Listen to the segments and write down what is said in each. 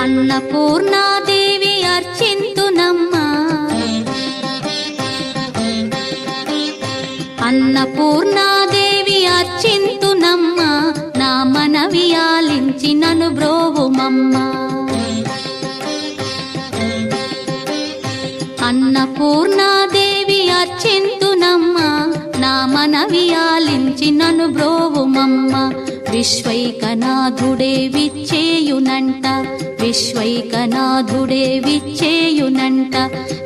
అన్నపూర్ణాదేవి అర్చింతునమ్మా, అన్నపూర్ణాదేవి అర్చింతునమ్మా, నా మనవి ఆలించి నన్ను బ్రోవుమమ్మా. అన్నపూర్ణాదేవి అర్చింతునమ్మా, నా మనవి ఆలించి నన్ను బ్రోవుమమ్మా. విశ్వైకనాథుడే విచ్చేయునంట, విశ్వైకనాథుడే విచ్చేయునంట,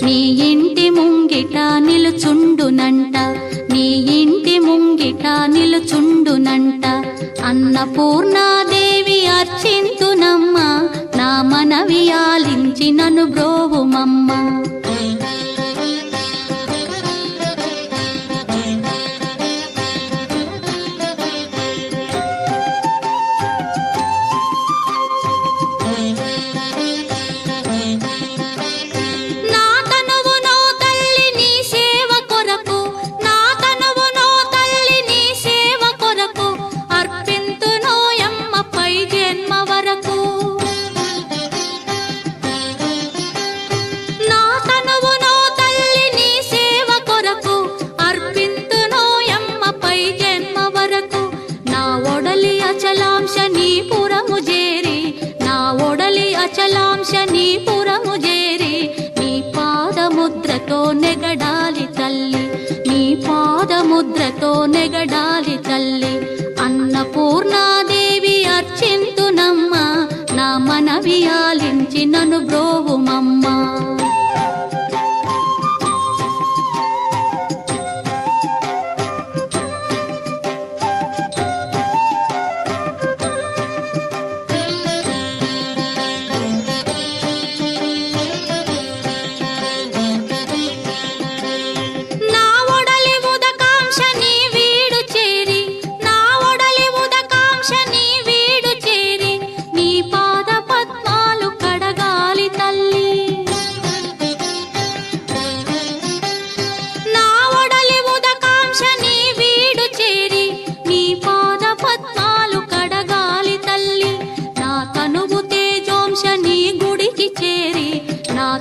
నీ ఇంటి ముంగిట నిలుచుండునంట, నీ ఇంటి ముంగిట నిలుచుండునంట. అన్నపూర్ణాదేవి అర్చింతునమ్మా, నా మనవి ఆలించి నన్ను బ్రోవుమమ్మా. అచలాంశ నీ పురము చేరి, నీ పాదముద్రతో నెగడాలి తల్లి, నీ పాదముద్రతో నెగడాలి తల్లి. అన్నపూర్ణాదేవి అర్చింతునమ్మా, నా మనవి ఆలించి నన్ను బ్రోవుమమ్మా.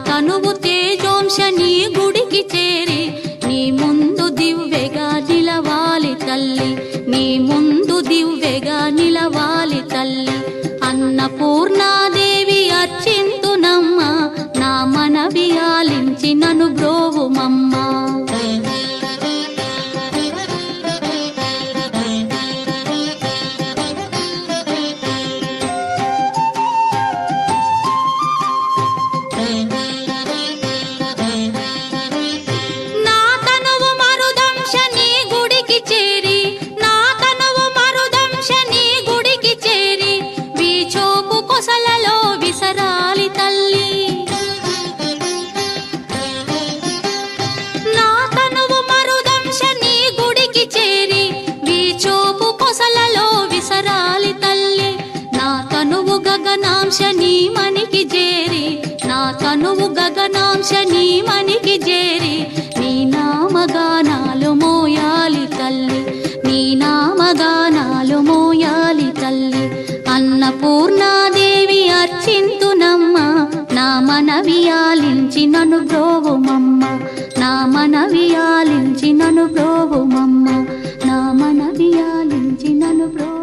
తనువు తేజోంశ నీ గుడికి చేరి, నీ ముందు దివ్వెగా నిలవాలి తల్లి, నీ ముందు దివ్వెగా నిలవాలి తల్లి. అన్నపూర్ణాదేవి అర్చింతునమ్మా, నా మనవి ఆలించి నన్ను బ్రోవుమమ్మా. గగనాంశ నీ మనికి చేరి, నా తనువు గగనాంశ నీ మనికి చేరి, నీ నామగానాలు మోయాలి తల్లి, నీ నామగానాలు మోయాలి తల్లి. అన్నపూర్ణాదేవి అర్చింతునమ్మా, నా మనవి ఆలించి నన్ను బ్రోవుమమ్మా, నా మనవి ఆలించి నన్ను బ్రోవుమమ్మా, నా మనవి ఆలించి నన్ను బ్రో